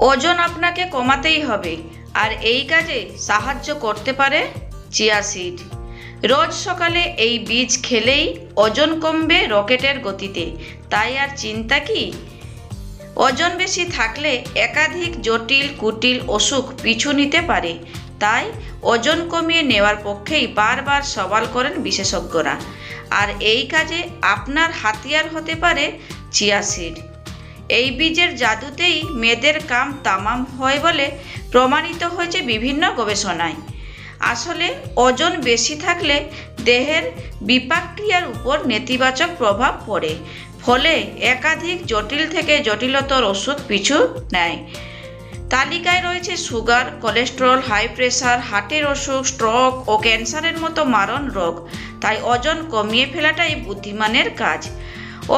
ওজন আপনাকে কমাতেই হবে, আর এই কাজে সাহায্য করতে পারে চিয়া সিড। রোজ সকালে এই বীজ খেলেই ওজন কমবে রকেটের গতিতে। তাই আর চিন্তা কি? ওজন বেশি থাকলে একাধিক জটিল কুটিল অসুখ পিছু নিতে পারে। তাই ওজন কমিয়ে নেওয়ার পক্ষেই বারবার সওয়াল করেন বিশেষজ্ঞরা। আর এই কাজে আপনার হাতিয়ার হতে পারে চিয়া সিড। এই বীজের জাদুতেই মেয়েদের কাম তামাম হয় বলে প্রমাণিত হয়েছে বিভিন্ন গবেষণায়। আসলে ওজন বেশি থাকলে দেহের বিপাক ক্রিয়ার উপর নেতিবাচক প্রভাব পড়ে, ফলে একাধিক জটিল থেকে জটিলতর ওষুধ পিছু নেয়। তালিকায় রয়েছে সুগার, কোলেস্টেরল, হাই প্রেশার, হার্টের অসুখ, স্ট্রোক ও ক্যান্সারের মতো মারণ রোগ। তাই ওজন কমিয়ে ফেলাটাই বুদ্ধিমানের কাজ।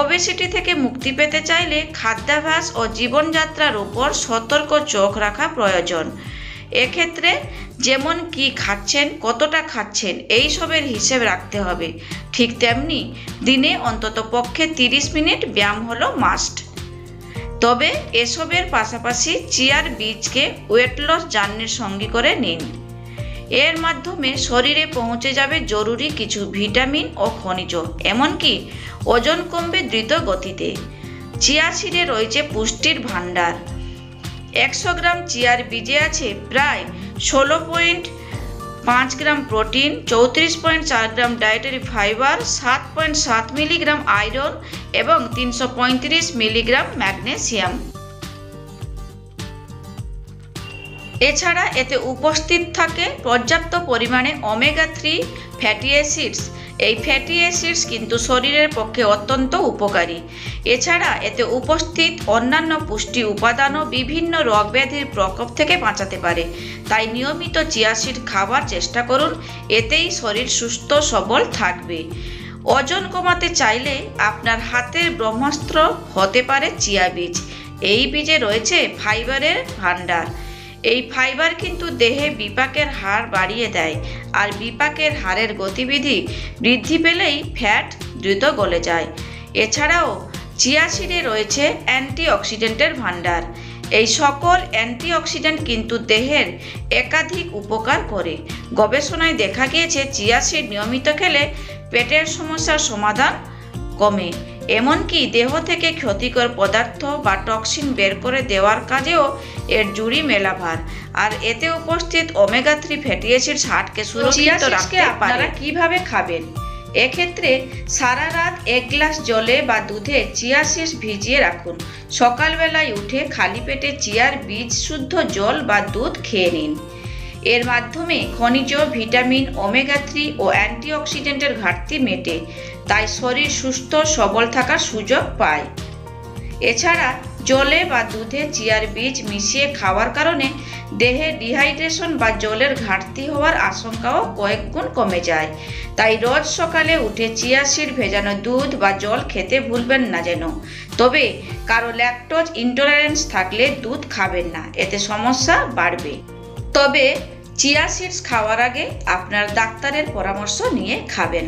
ওবেসিটি থেকে মুক্তি পেতে চাইলে খাদ্যাভ্যাস ও জীবনযাত্রার উপর সতর্ক চোখ রাখা প্রয়োজন। এক্ষেত্রে যেমন কি খাচ্ছেন, কতটা খাচ্ছেন, এই সবের হিসেব রাখতে হবে। ঠিক তেমনি দিনে অন্তত পক্ষে 30 মিনিট ব্যায়াম হলো মাস্ট। তবে এসবের পাশাপাশি চিয়ার বীজকে ওয়েট লস জার্নির সঙ্গী করে নিন। এর মাধ্যমে শরীরে পৌঁছে যাবে জরুরি কিছু ভিটামিন ও খনিজ, এমনকি ওজন কমবে দ্রুত গতিতে। চিয়া সিডে রয়েছে পুষ্টির ভাণ্ডার। 100 গ্রাম চিয়ার বীজে আছে প্রায় 16.5 গ্রাম প্রোটিন, 34.4 গ্রাম ডায়েটারি ফাইবার, 7.7 মিলিগ্রাম আয়রন এবং 335 মিলিগ্রাম ম্যাগনেসিয়াম। এছাড়া এতে উপস্থিত থাকে পর্যাপ্ত পরিমাণে ওমেগা 3 ফ্যাটি অ্যাসিডস। এই ফ্যাটি অ্যাসিডস কিন্তু শরীরের পক্ষে অত্যন্ত উপকারী। এছাড়া এতে উপস্থিত অন্যান্য পুষ্টি উপাদানও বিভিন্ন রোগ ব্যাধির প্রকোপ থেকে বাঁচাতে পারে। তাই নিয়মিত চিয়া সিড খাবার চেষ্টা করুন, এতেই শরীর সুস্থ সবল থাকবে। ওজন কমাতে চাইলে আপনার হাতের ব্রহ্মাস্ত্র হতে পারে চিয়া বীজ। এই বীজে রয়েছে ফাইবারের ভাণ্ডার। এই ফাইবার কিন্তু দেহে বিপাকের হার বাড়িয়ে দেয়, আর বিপাকের হারের গতিবিধি বৃদ্ধি পেলেই ফ্যাট দ্রুত গলে যায়। এছাড়াও চিয়া সিডে রয়েছে অ্যান্টিঅক্সিডেন্টের ভাণ্ডার। এই সকল অ্যান্টিঅক্সিডেন্ট কিন্তু দেহের একাধিক উপকার করে। গবেষণায় দেখা গিয়েছে চিয়া সিড নিয়মিত খেলে পেটের সমস্যার সমাধান কমে, এমনকি দেহ থেকে ক্ষতিকর পদার্থ বা টক্সিন বের করে দেওয়ার কাজেও এর জুড়ি মেলাভার। আর এতে উপস্থিত ওমেগা 3 ফ্যাটি অ্যাসিড হার্টকে সুরক্ষিত রাখতে পারে। কিভাবে খাবেন? এক্ষেত্রে সারা রাত 1 গ্লাস জলে বা দুধে চিয়া সিডস ভিজিয়ে রাখুন। সকালবেলায় উঠে খালি পেটে চিয়ার বীজ শুদ্ধ জল বা দুধ খেয়ে নিন। এর মাধ্যমে খনিজ, ভিটামিন, ওমেগা 3 ও অ্যান্টিঅক্সিডেন্টের ঘাটতি মেটে। তাই শরীর সুস্থ সবল থাকার সুযোগ পায়। এছাড়া জলে বা দুধে চিয়ার বীজ মিশিয়ে খাওয়ার কারণে দেহে ডিহাইড্রেশন বা জলের ঘাটতি হওয়ার আশঙ্কাও কয়েক গুণ কমে যায়। তাই রোজ সকালে উঠে চিয়া সিড ভেজানো দুধ বা জল খেতে ভুলবেন না যেন। তবে কারো ল্যাকটোজ ইনটলারেন্স থাকলে দুধ খাবেন না, এতে সমস্যা বাড়বে। তবে চিয়া সিডস খাওয়ার আগে আপনার ডাক্তারের পরামর্শ নিয়ে খাবেন।